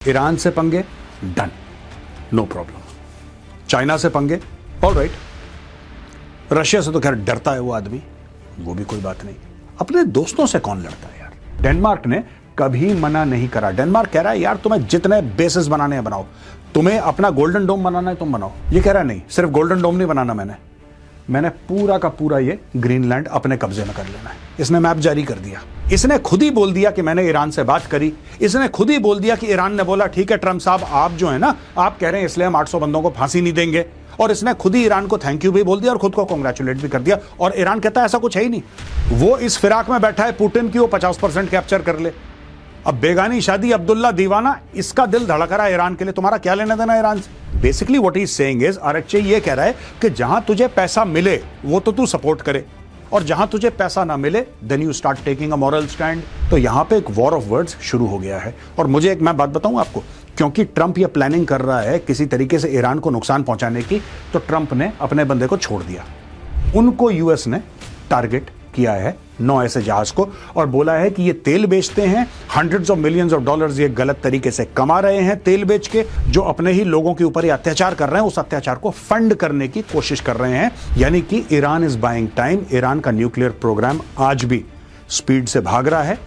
Iran से पंगे, done, no problem. China से पंगे, ऑल राइट। रशिया से तो खैर डरता है वो आदमी, वो भी कोई बात नहीं। अपने दोस्तों से कौन लड़ता है यार। डेनमार्क ने कभी मना नहीं करा। डेनमार्क कह रहा है यार तुम्हें जितने बेसिस बनाने हैं बनाओ, तुम्हें अपना गोल्डन डोम बनाना है तुम बनाओ। ये कह रहा है नहीं, सिर्फ गोल्डन डोम नहीं बनाना, मैंने पूरा का पूरा ये ग्रीनलैंड अपने कब्जे में कर लेना है। इसने मैप जारी कर दिया। इसने खुद ही बोल दिया कि मैंने ईरान से बात करी। इसने खुद ही बोल दिया कि ईरान ने बोला ठीक है ट्रंप साहब, आप जो है ना, आप कह रहे हैं इसलिए हम 800 बंदों को फांसी नहीं देंगे। और इसने खुद ही ईरान को थैंक यू भी बोल दिया और खुद को कांग्रेचुलेट भी कर दिया। और ईरान कहता है ऐसा कुछ है ही नहीं, वो इस फिराक में बैठा है पुतिन की वो 50% कैप्चर कर ले। अब बेगानी शादी अब्दुल्ला दीवाना, इसका दिल धड़क रहा है ईरान के लिए। तुम्हारा क्या लेना देना ईरान से। Basically what he is saying is, RHA ये कह रहा है कि जहां तुझे पैसा मिले वो तो तू सपोर्ट करे, और जहां तुझे पैसा ना मिले then you start taking a moral stand. तो यहां पे एक वॉर ऑफ वर्ड्स शुरू हो गया है। और मुझे एक मैं बात बताऊं आपको, क्योंकि ट्रंप ये प्लानिंग कर रहा है किसी तरीके से ईरान को नुकसान पहुंचाने की, तो ट्रंप ने अपने बंदे को छोड़ दिया। उनको यूएस ने टारगेट किया है 9 ऐसे जहाज को, और बोला है कि ये तेल बेचते हैं, hundreds of millions of dollars ये गलत तरीके से कमा रहे हैं तेल बेच के, जो अपने ही लोगों के ऊपर ये अत्याचार कर रहे हैं, उस अत्याचार को फंड करने की कोशिश कर रहे हैं। यानी कि Iran is buying time. Iran का न्यूक्लियर प्रोग्राम आज भी स्पीड से भाग रहा है।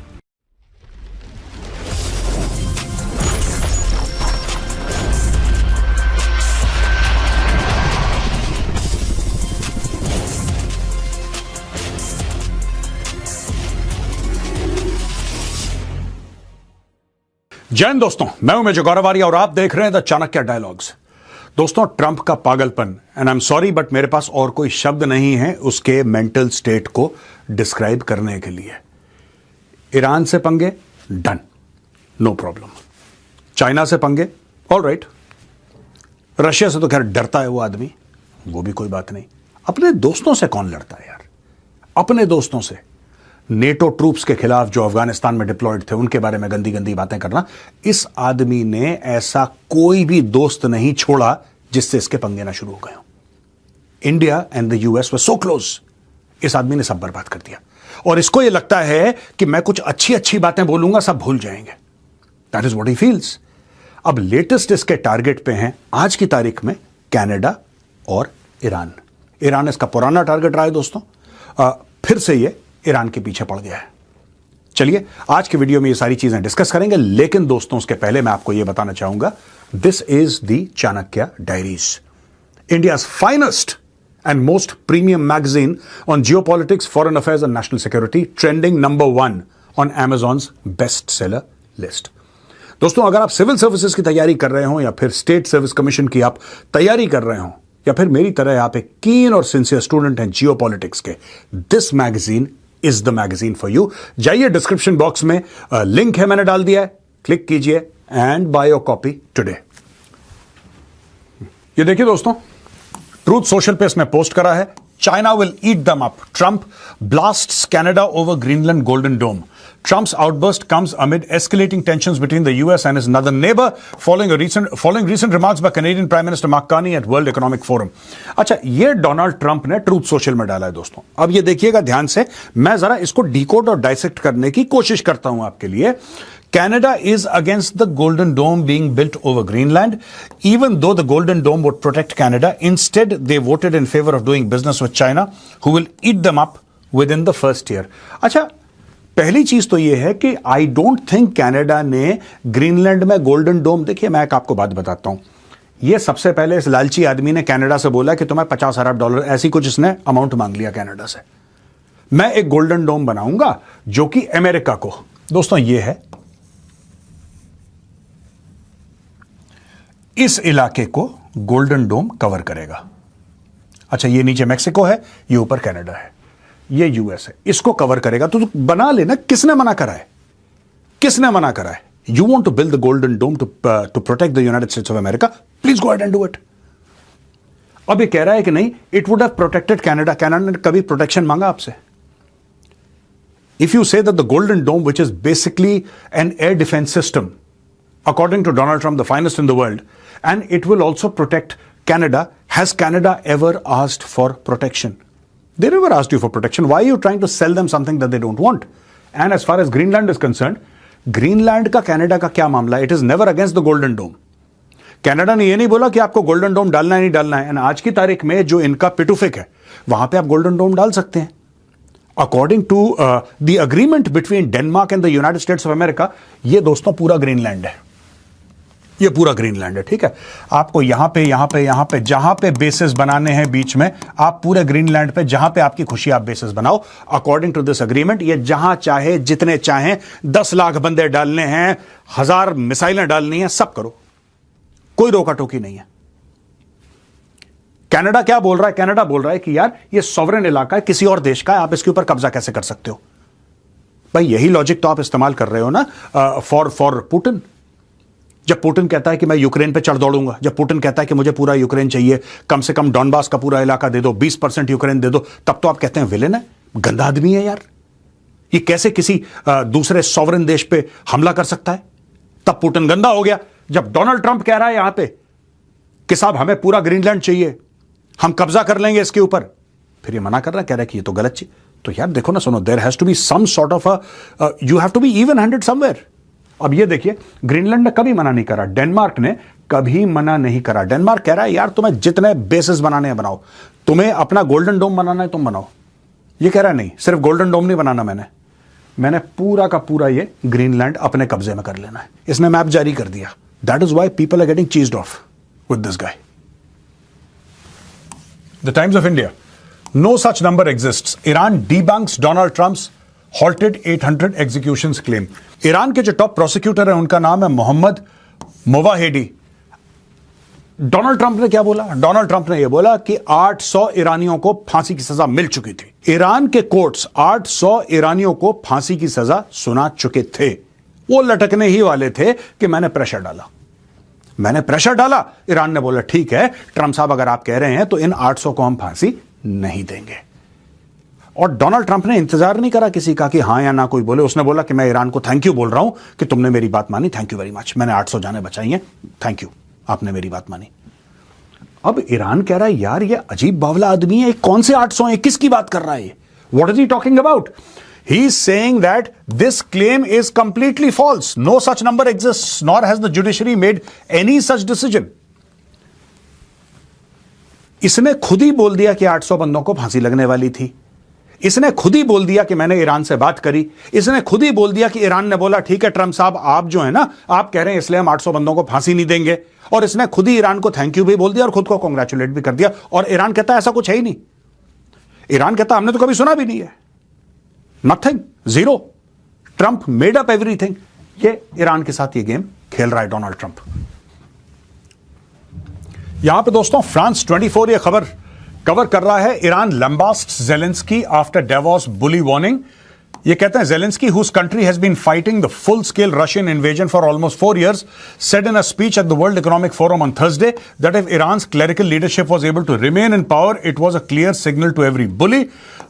जय हिंद दोस्तों, मैं हूं मेजर गौरवारिया और आप देख रहे हैं द चाणक्य डायलॉग्स। दोस्तों, ट्रंप का पागलपन, and I am sorry but मेरे पास और कोई शब्द नहीं है उसके मेंटल स्टेट को डिस्क्राइब करने के लिए। ईरान से पंगे, डन, नो प्रॉब्लम। चाइना से पंगे, ऑल राइट। रशिया से तो खैर डरता है वो आदमी, वो भी कोई बात नहीं। अपने दोस्तों से कौन लड़ता है यार। अपने दोस्तों से नेटो ट्रूप्स के खिलाफ जो अफगानिस्तान में डिप्लॉयड थे उनके बारे में गंदी गंदी बातें करना। इस आदमी ने ऐसा कोई भी दोस्त नहीं छोड़ा जिससे इसके पंगे ना शुरू हो गए हो। India and the US were so close. इस आदमी ने सब बर्बाद कर दिया, और इसको यह लगता है कि मैं कुछ अच्छी अच्छी बातें बोलूंगा सब भूल जाएंगे। That is what he feels. अब लेटेस्ट इसके टारगेट पे हैं आज की तारीख में कनाडा और ईरान। ईरान इसका पुराना टारगेट रहा है दोस्तों, फिर से ये ईरान के पीछे पड़ गया है। चलिए आज के वीडियो में ये सारी चीजें डिस्कस करेंगे, लेकिन दोस्तों उसके पहले मैं आपको ये बताना चाहूंगा, this is the Chanakya diaries, India's finest and most premium magazine on geopolitics, foreign affairs and national security, trending number 1 on Amazon's best seller list. दोस्तों, अगर आप सिविल सर्विसेज की तैयारी कर रहे हो, या फिर स्टेट सर्विस कमीशन की आप तैयारी कर रहे हो, या फिर मेरी तरह आप एक कीन और सिंसियर स्टूडेंट हैं जियोपॉलिटिक्स के, this magazine is the magazine for you. जाइए, डिस्क्रिप्शन बॉक्स में लिंक है, मैंने डाल दिया है, क्लिक कीजिए and buy your copy today. ये देखिए दोस्तों, ट्रूथ सोशल पे इसने पोस्ट करा है, China will eat them up, Trump blasts Canada over Greenland golden dome. Trump's outburst comes amid escalating tensions between the US and his northern neighbor following recent remarks by Canadian Prime Minister Mark Carney at World Economic Forum। अच्छा, ये Donald Trump ने truth social में डाला है दोस्तों। अब ये देखिएगा ध्यान से, मैं जरा इसको डिकोड और डाइसेक्ट करने की कोशिश करता हूं आपके लिए। Canada is against the Golden Dome being built over Greenland, even though the Golden Dome would protect Canada. Instead, they voted in favor of doing business with China, who will eat them up within the first year। अच्छा, पहली चीज तो यह है कि I don't think Canada ने Greenland में golden डोम, देखिए मैं एक आपको बात बताता हूं, यह सबसे पहले इस लालची आदमी ने कनाडा से बोला कि तुम्हें 50 अरब डॉलर ऐसी कुछ इसने अमाउंट मांग लिया कनाडा से, मैं एक गोल्डन डोम बनाऊंगा जो कि अमेरिका को, दोस्तों यह है, इस इलाके को गोल्डन डोम कवर करेगा। अच्छा, ये नीचे मैक्सिको है, ये ऊपर कनाडा है, ये यूएस है, इसको कवर करेगा। तो बना लेना। किसने मना करा है? किसने मना करा है? You want to build the golden dome to protect the United States of America, please go ahead and do it. अब ये कह रहा है कि नहीं, it would have protected Canada. Canada ने कभी प्रोटेक्शन मांगा आपसे? If you say that the golden dome, which is basically an air defence system, according to Donald Trump the finest in the world, and it will also protect Canada, has Canada ever asked for protection? They never asked you for protection. Why are you trying to sell them something that they don't want? And as far as Greenland is concerned, Greenland का Canada का क्या मामला है? It is never against the golden dome. Canada ने यह नहीं बोला कि आपको गोल्डन डोम डालना है नहीं डालना है, एंड आज की तारीख में जो इनका पिटुफिक है वहां पे आप गोल्डन डोम डाल सकते हैं। According to the agreement between Denmark and the United States of America, ये दोस्तों पूरा ग्रीनलैंड है, ये पूरा ग्रीनलैंड है, ठीक है। आपको यहां पे जहां पे बेसिस बनाने हैं बीच में, आप पूरे ग्रीनलैंड पे जहां पे आपकी खुशी आप बेसिस बनाओ अकॉर्डिंग टू दिस अग्रीमेंट। ये जहां चाहे जितने चाहें 10 लाख बंदे डालने हैं, 1000 मिसाइलें डालनी है, सब करो, कोई रोका टोकी नहीं है। कनाडा क्या बोल रहा है? कनाडा बोल रहा है कि यार ये सॉवरेन इलाका है किसी और देश का है, आप इसके ऊपर कब्जा कैसे कर सकते हो? भाई यही लॉजिक तो आप इस्तेमाल कर रहे हो ना फॉर पुतिन। जब पुतिन कहता है कि मैं यूक्रेन पे चढ़ दौड़ूंगा, जब पुतिन कहता है कि मुझे पूरा यूक्रेन चाहिए, कम से कम डॉनबास का पूरा इलाका दे दो, 20% यूक्रेन दे दो, तब तो आप कहते हैं विलेन है, गंदा आदमी है यार, ये कैसे किसी दूसरे सॉवरेन देश पे हमला कर सकता है? तब पुतिन गंदा हो गया। जब डोनाल्ड ट्रंप कह रहा है यहां पे कि साहब हमें पूरा ग्रीनलैंड चाहिए, हम कब्जा कर लेंगे इसके ऊपर, फिर ये मना कर रहा है, कह रहा है कि ये तो गलत चीज। तो यार देखो ना, सुनो, there has to be some sort of you have to be even handed somewhere. अब ये देखिए, ग्रीनलैंड ने कभी मना नहीं करा, डेनमार्क ने कभी मना नहीं करा। डेनमार्क कह रहा है यार तुम्हें जितने बेसिस बनाने हैं बनाओ, तुम्हें अपना गोल्डन डोम बनाना है तुम बनाओ। ये कह रहा है नहीं, सिर्फ गोल्डन डोम नहीं बनाना, मैंने पूरा का पूरा ये ग्रीनलैंड अपने कब्जे में कर लेना है। इसने मैप जारी कर दिया। That is why people are getting cheesed off with this guy. The Times of India, no such number exists, Iran debunks Donald Trump's halted 800 executions claim। Iran के जो टॉप प्रोसिक्यूटर है उनका नाम है मोहम्मद मोवाहेडी। डोनाल्ड ट्रंप ने क्या बोला? Donald Trump ने यह बोला कि 800 ईरानियों को फांसी की सजा मिल चुकी थी। ईरान के कोर्ट्स 800 ईरानियों को फांसी की सजा सुना चुके थे। वो लटकने ही वाले थे कि मैंने प्रेशर डाला। ईरान ने बोला ठीक है ट्रंप साहब, अगर आप कह रहे हैं तो इन 800 को हम फांसी नहीं देंगे। और डोनाल्ड ट्रंप ने इंतजार नहीं करा किसी का कि हां या ना कोई बोले। उसने बोला कि मैं ईरान को थैंक यू बोल रहा हूं कि तुमने मेरी बात मानी, थैंक यू वेरी मच, मैंने 800 जाने बचाई हैं, थैंक यू, आपने मेरी बात मानी। अब ईरान कह रहा है यार ये अजीब बावला आदमी है, कौन से 800 हैं, किसकी बात कर रहा है ये, what is he talking about? He is saying that this claim is completely false, no such number exists, nor has the judiciary made any such decision. इसने खुद ही बोल दिया कि 800 बंदों को फांसी लगने वाली थी। इसने खुद ही बोल दिया कि मैंने ईरान से बात करी। इसने खुद ही बोल दिया कि ईरान ने बोला ठीक है ट्रंप साहब, आप जो है ना, आप कह रहे हैं इसलिए हम 800 बंदों को फांसी नहीं देंगे। और इसने खुद ही ईरान को थैंक यू भी बोल दिया और खुद को कांग्रेचुलेट भी कर दिया। और ईरान कहता है ऐसा कुछ है ही नहीं। ईरान कहता हमने तो कभी सुना भी नहीं है, nothing, zero, Trump made up everything. ये ईरान के साथ ये गेम खेल रहा है डोनाल्ड ट्रंप। यहां पे दोस्तों फ्रांस 24 ये खबर कवर कर रहा है, ईरान लंबास्ट ज़ेलेंस्की आफ्टर डेवोस बुली वार्निंग। ये कहते हैं Zelensky, whose country has been fighting the full-scale Russian invasion for almost 4 years, said in a speech at the World Economic Forum on Thursday that if Iran's clerical leadership was able to remain in power, it was a clear signal to every bully.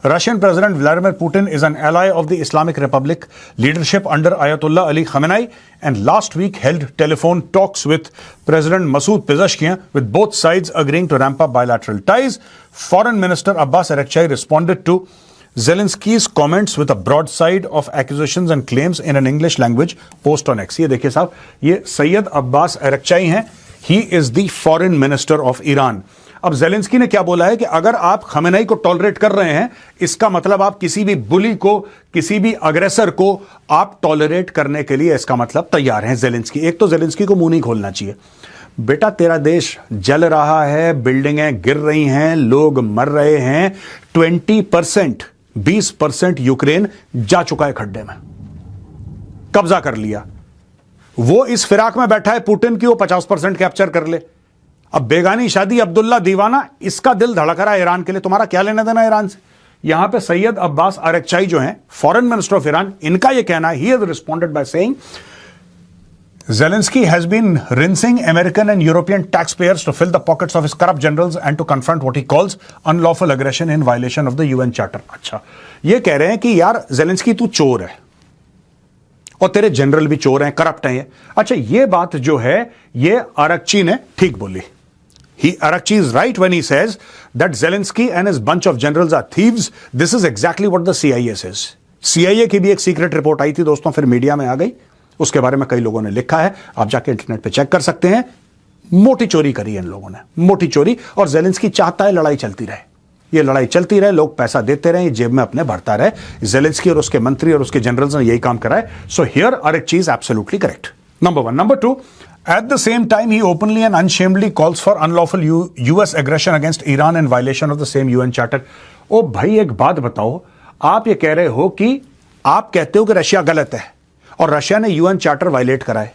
Russian President Vladimir Putin is an ally of the Islamic Republic leadership under Ayatollah Ali Khamenei, and last week held telephone talks with President Masoud Pezeshkian, with both sides agreeing to ramp up bilateral ties. Foreign Minister Abbas Araghchi responded to Zelensky's comments with a broadside of accusations and claims in an English language post on X। ये देखिए साहब, ये सैयद अब्बास अरगचाई हैं, he is the foreign minister of Iran. अब Zelensky ने क्या बोला है कि अगर आप खमेनेई को टॉलरेट कर रहे हैं, इसका मतलब आप किसी भी बुली को, किसी भी अग्रेसर को आप टॉलरेट करने के लिए इसका मतलब तैयार हैं जेलेंस्की। एक तो जेलेंस्की को मुंह नहीं खोलना चाहिए। बेटा तेरा देश जल रहा है, बिल्डिंगें गिर रही हैं, लोग मर रहे हैं, 20% यूक्रेन जा चुका है खड्डे में, कब्जा कर लिया। वो इस फिराक में बैठा है पुतिन की वो 50% कैप्चर कर ले। अब बेगानी शादी अब्दुल्ला दीवाना, इसका दिल धड़क रहा है ईरान के लिए। तुम्हारा क्या लेना देना ईरान से? यहां पे सैयद अब्बास अरगचाई जो हैं फॉरेन मिनिस्टर ऑफ ईरान, इनका यह कहना है, he has responded by saying Zelensky has been rinsing American and European taxpayers to fill the pockets of his corrupt generals and to confront what he calls unlawful aggression in violation of the UN Charter। अच्छा, ये कह रहे हैं कि यार Zelensky तू चोर है और तेरे जनरल भी चोर हैं, करप्ट हैं ये। अच्छा, ये बात जो है ये अरगची ने ठीक बोली। Arakchi is right when he says that Zelensky and his bunch of generals are thieves. This is exactly what the CIA says। CIA की भी एक सीक्रेट रिपोर्ट आई थी दोस्तों, फिर मीडिया में आ गई। उसके बारे में कई लोगों ने लिखा है, आप जाके इंटरनेट पे चेक कर सकते हैं। मोटी चोरी करी है इन लोगों ने, मोटी चोरी। और ज़ेलेंस्की चाहता है लड़ाई चलती रहे, ये लड़ाई चलती रहे, लोग पैसा देते रहे, जेब में अपने भरता रहे। ज़ेलेंस्की और उसके मंत्री और उसके जनरल्स ने यही काम करा है। So here Araghchi is absolutely correct, number one. Number two, at the same time he openly and unshamedly calls for unlawful US aggression against Iran in violation of the same UN charter। ओ भाई एक बात बताओ, आप ये कह रहे हो कि आप कहते हो कि रशिया गलत है और रशिया ने यूएन चार्टर वायलेट करा है,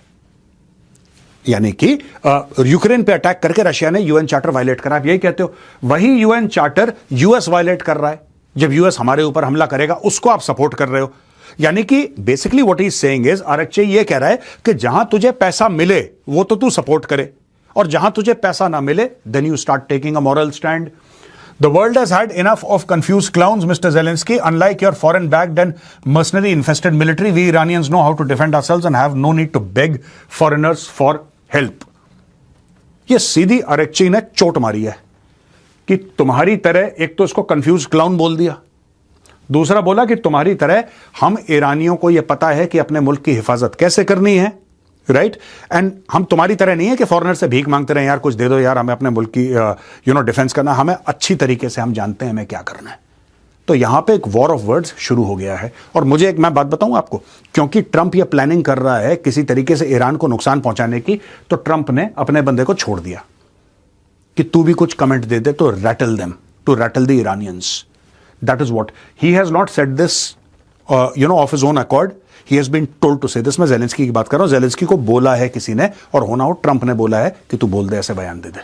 यानी कि यूक्रेन पे अटैक करके रशिया ने यूएन चार्टर वायलेट करा, आप यही कहते हो। वही यूएन चार्टर यूएस वायलेट कर रहा है, जब यूएस हमारे ऊपर हमला करेगा उसको आप सपोर्ट कर रहे हो। यानी कि basically what he is saying is, RHA ये कह रहा है कि जहां तुझे पैसा मिले वो तो तू सपोर्ट करे, और जहां तुझे पैसा ना मिले then you start taking a moral stand. The world has had enough of confused clowns, Mr. Zelensky. Unlike your foreign-backed and mercenary-infested military, we Iranians know how to defend ourselves and have no need to beg foreigners for help. ये सीधी आरेक्ची ने चोट मारी है कि तुम्हारी तरह, एक तो इसको कंफ्यूज क्लाउन बोल दिया, दूसरा बोला कि तुम्हारी तरह हम ईरानियों को यह पता है कि अपने मुल्क की हिफाजत कैसे करनी है, राइट। एंड हम तुम्हारी तरह नहीं है कि फॉरेनर से भीख मांगते रहे, यार कुछ दे दो यार, हमें अपने मुल्क की डिफेंस करना, हमें अच्छी तरीके से हम जानते हैं हमें क्या करना है। तो यहां पे एक वॉर ऑफ वर्ड्स शुरू हो गया है। और मुझे एक मैं बात बताऊं आपको, क्योंकि ट्रंप ये प्लानिंग कर रहा है किसी तरीके से ईरान को नुकसान पहुंचाने की, तो ट्रंप ने अपने बंदे को छोड़ दिया कि तू भी कुछ कमेंट दे दे तो rattle them, to rattle the Iranians. That is what he has not said this of his own accord, he has been told to say this. मैं ज़ेलेंस्की की बात कर रहा हूं, ज़ेलेंस्की को बोला है किसी ने, और होना हो ट्रंप ने बोला है कि तू बोल दे, ऐसे बयान दे दे।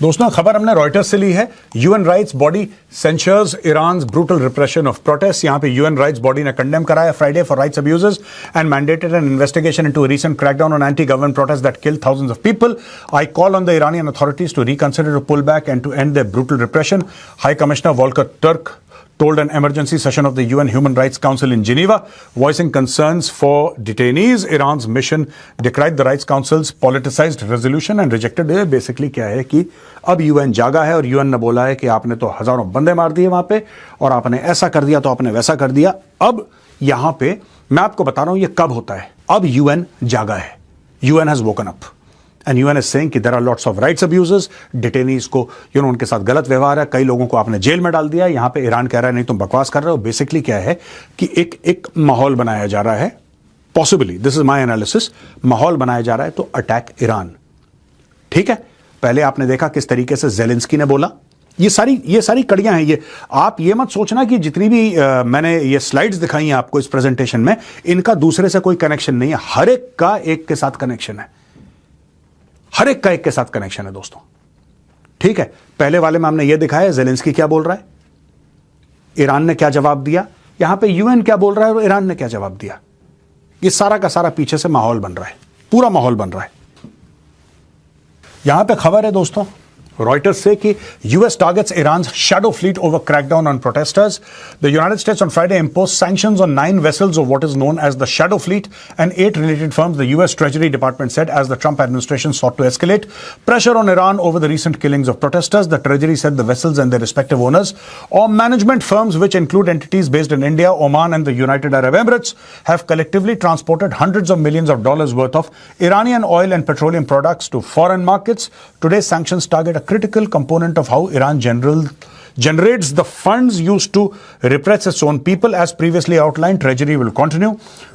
दोस्तों खबर हमने रॉयटर्स से ली है। UN rights body censures Iran's brutal repression of protest. यहां पे यूएन राइट्स बॉडी ने कंडेम कराया Friday for rights abuses and mandated an investigation into a recent crackdown on anti government protest that killed thousands of people. I call on the Iranian authorities to reconsider a pullback and to end their brutal repression. High Commissioner Volker Turk told an emergency session of the UN Human Rights Council in Geneva, voicing concerns for detainees. Iran's mission decried the Rights Council's politicized resolution and rejected it. Basically क्या है कि अब UN जागा है और UN ने बोला है कि आपने तो हजारों बंदे मार दिए वहां पे, और आपने ऐसा कर दिया तो आपने वैसा कर दिया। अब यहां पे मैं आपको बता रहा हूं ये कब होता है, अब UN जागा है, UN has woken up. And UN is saying कि there are lots of rights abuses, detainees को उनके साथ गलत व्यवहार है, कई लोगों को आपने जेल में डाल दिया। यहां पे ईरान कह रहा है नहीं तुम बकवास कर रहे हो। बेसिकली क्या है कि एक माहौल बनाया जा रहा है, possibly, this is my analysis, माहौल बनाया जा रहा है तो अटैक ईरान। ठीक है, पहले आपने देखा किस तरीके से ज़ेलेंस्की ने बोला, ये सारी कड़ियां हैं। ये आप ये मत सोचना कि जितनी भी मैंने ये स्लाइड्स दिखाई हैं आपको इस प्रेजेंटेशन में, इनका दूसरे से कोई कनेक्शन नहीं है। हर एक का एक के साथ कनेक्शन है, हर एक का एक के साथ कनेक्शन है दोस्तों। ठीक है, पहले वाले में हमने ये दिखाया ज़ेलेंस्की क्या बोल रहा है, ईरान ने क्या जवाब दिया, यहां पे यूएन क्या बोल रहा है और ईरान ने क्या जवाब दिया। ये सारा का सारा पीछे से माहौल बन रहा है, पूरा माहौल बन रहा है। यहां पे खबर है दोस्तों रॉयटर्स से कि US targets Iran's shadow fleet over crackdown on protesters. The United States on Friday imposed sanctions on 9 vessels of what is known as the shadow fleet and 8 related firms, the US Treasury Department said, as the Trump administration sought to escalate pressure on Iran over the recent killings of protesters. The Treasury said the vessels and their respective owners or management firms, which include entities based in India, Oman and the United Arab Emirates, have collectively transported hundreds of millions of dollars worth of Iranian oil and petroleum products to foreign markets. Today's sanctions target a critical component of how Iran generates the funds used to repress its own people. As previously outlined, Treasury will continue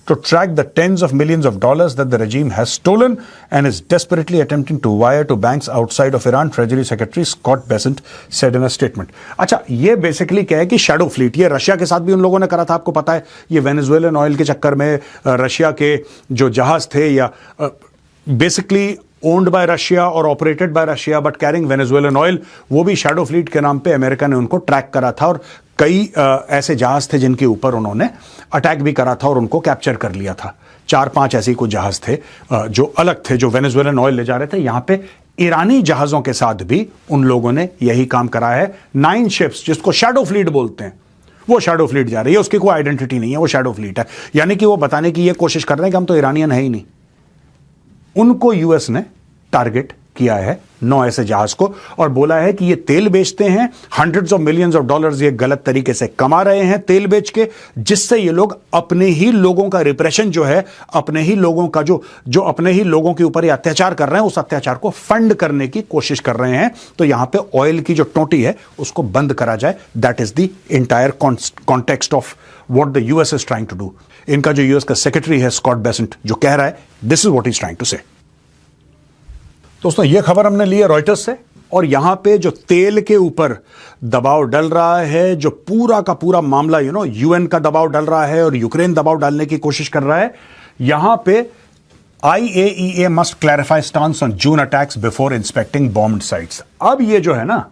to track the tens of millions of dollars that the regime has stolen and is desperately attempting to wire to banks outside of Iran, Treasury Secretary Scott Bessent said in a statement. अच्छा, ये basically क्या है कि shadow fleet, ये Russia के साथ भी उन लोगों ने करा था, आपको पता है। ये वेनेजुएलन ऑयल के चक्कर में रशिया के जो जहाज थे, या बेसिकली ओन्ड बाय रशिया और operated by Russia but carrying Venezuelan oil, वो भी शैडो फ्लीट के नाम पे अमेरिका ने उनको ट्रैक करा था, और कई ऐसे जहाज थे जिनके ऊपर उन्होंने अटैक भी करा था और उनको कैप्चर कर लिया था। 4-5 ऐसे कुछ जहाज थे जो अलग थे, जो वेनेजुएलन ऑयल ले जा रहे थे। यहां पे ईरानी जहाजों के साथ भी उन लोगों ने यही काम करा है। 9 शिप्स जिसको शैडो फ्लीट बोलते हैं, वो शैडो फ्लीट जा रही है, उसकी कोई आइडेंटिटी नहीं है, वो शैडो फ्लीट है। यानी कि वो बताने की ये कोशिश कर रहे हैं कि हम तो ईरानियन है ही नहीं। उनको यूएस ने टारगेट किया है 9 ऐसे जहाज को और बोला है कि ये तेल बेचते हैं, hundreds of millions of dollars ये गलत तरीके से कमा रहे हैं तेल बेच के, जिससे ये लोग अपने ही लोगों का रिप्रेशन जो है, अपने ही लोगों का जो अपने ही लोगों के ऊपर ये अत्याचार कर रहे हैं, उस अत्याचार को फंड करने की कोशिश कर रहे हैं। तो यहां पे ऑयल की जो टोटी है उसको बंद करा जाए। That is the entire context of what the US is trying to do. इनका जो यूएस का सेक्रेटरी है स्कॉट बेसेंट, जो कह रहा है this is what he is trying to say. दोस्तों ये खबर हमने ली है रॉयटर्स से, और यहां पे जो तेल के ऊपर दबाव डल रहा है, जो पूरा का पूरा मामला यूएन का दबाव डल रहा है और यूक्रेन दबाव डालने की कोशिश कर रहा है, यहां पे IAEA must clarify stance on June attacks before inspecting bombed sites. अब ये जो है ना,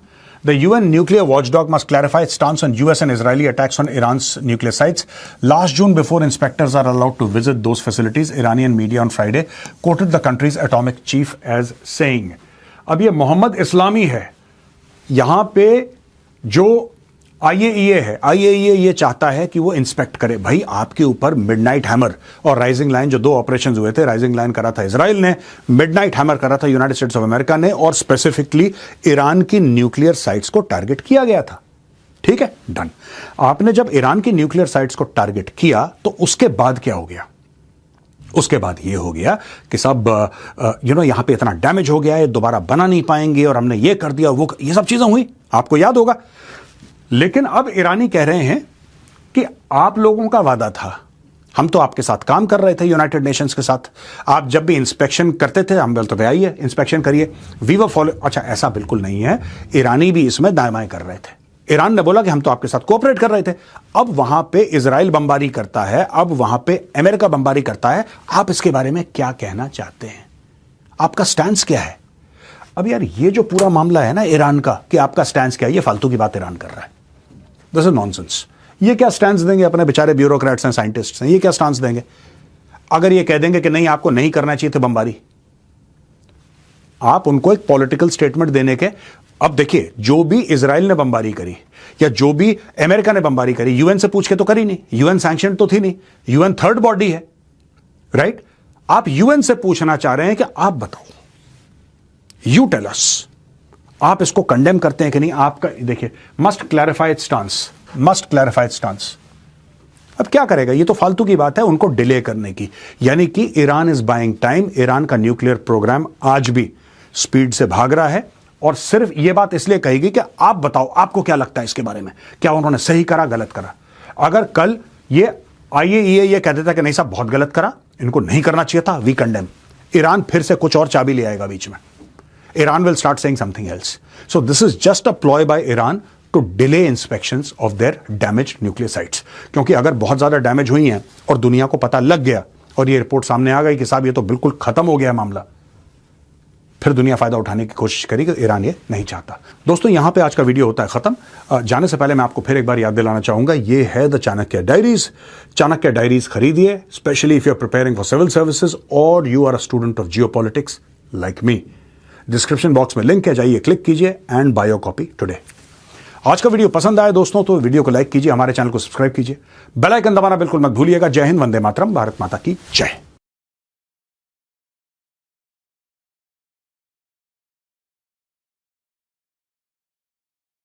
the UN nuclear watchdog must clarify its stance on US and Israeli attacks on Iran's nuclear sites. Last June, before inspectors are allowed to visit those facilities, Iranian media on Friday quoted the country's atomic chief as saying. अब ये मोहम्मद इस्लामी है, यहां पे जो IAEA है, IAEA ये चाहता है कि वो इंस्पेक्ट करे। भाई आपके ऊपर मिडनाइट हैमर और राइजिंग लाइन, जो 2 ऑपरेशंस हुए थे, राइजिंग लाइन करा था इजराइल ने, मिडनाइट हैमर करा था यूनाइटेड स्टेट्स ऑफ अमेरिका ने, और स्पेसिफिकली ईरान की न्यूक्लियर साइट्स को टारगेट किया गया था। ठीक है, डन। आपने जब ईरान की न्यूक्लियर साइट्स को टारगेट किया तो उसके बाद क्या हो गया? उसके बाद ये हो गया कि सब यहां पे इतना डैमेज हो गया है, दोबारा बना नहीं पाएंगे, और हमने ये कर दिया, वो ये सब चीजें हुई, आपको याद होगा। लेकिन अब ईरानी कह रहे हैं कि आप लोगों का वादा था, हम तो आपके साथ काम कर रहे थे यूनाइटेड नेशंस के साथ, आप जब भी इंस्पेक्शन करते थे हम बोलते थे आइए इंस्पेक्शन करिए, वी वर फॉलो। अच्छा, ऐसा बिल्कुल नहीं है, ईरानी भी इसमें दाएं बाएं कर रहे थे। ईरान ने बोला कि हम तो आपके साथ कोऑपरेट कर रहे थे। अब वहां पे इजराइल बमबारी करता है, अब वहां पे अमेरिका बमबारी करता है। आप इसके बारे में क्या कहना चाहते हैं? आपका स्टैंड क्या है? अब यार ये जो पूरा मामला है ना ईरान का, कि आपका स्टैंड क्या है, ये फालतू की बात ईरान कर रहा है। This is nonsense. ये क्या स्टैंड देंगे अपने बेचारे ब्यूरोक्रेट्स हैं, साइंटिस्ट्स हैं, ये क्या स्टैंड देंगे? अगर ये कह देंगे कि नहीं आपको नहीं करना चाहिए था बमबारी, आप उनको एक पॉलिटिकल स्टेटमेंट देने के। अब देखिए, जो भी इजराइल ने बमबारी करी या जो भी अमेरिका ने बमबारी करी, यूएन से पूछ के तो करी नहीं, यूएन सैंक्शन तो थी नहीं, यूएन थर्ड बॉडी है, राइट? आप यूएन से पूछना चाह रहे हैं कि आप बताओ, यू टेल अस, आप इसको कंडेम करते हैं कि नहीं? आपका देखिए, must clarify it's stance, must clarify it's stance. अब क्या करेगा? ये तो फालतू की बात है उनको डिले करने की, यानी कि Iran is buying time. Iran का न्यूक्लियर प्रोग्राम आज भी स्पीड से भाग रहा है, और सिर्फ ये बात इसलिए कहेगी कि आप बताओ आपको क्या लगता है इसके बारे में, क्या उन्होंने सही करा गलत करा। अगर कल ये IAEA ये कह देता कि नहीं साहब बहुत गलत करा, इनको नहीं करना चाहिए था, वी कंडेम, ईरान फिर से कुछ और चाबी ले आएगा बीच में। Iran will start saying something else. So this is just a ploy by Iran to delay inspections of their damaged nuclear sites. क्योंकि अगर बहुत ज्यादा डैमेज हुई हैं और दुनिया को पता लग गया और ये रिपोर्ट सामने आ गई कि साहब ये तो बिल्कुल खत्म हो गया मामला, फिर दुनिया फायदा उठाने की कोशिश करेगी। ईरान ये नहीं चाहता। दोस्तों यहां पे आज का वीडियो होता है खत्म। जाने से पहले मैं आपको फिर एक बार याद दिलाना चाहूंगा, ये है the Chanakya diaries. Chanakya diaries खरीदिए, specially if you are preparing for civil services और you are a student of geopolitics like me. Description box में लिंक है, जाइए क्लिक कीजिए and buy your copy today. आज का वीडियो पसंद आया दोस्तों तो वीडियो को लाइक कीजिए, हमारे चैनल को सब्सक्राइब कीजिए, बेल आइकन दबाना बिल्कुल मत भूलिएगा। जय हिंद, वंदे मातरम, भारत माता की जय।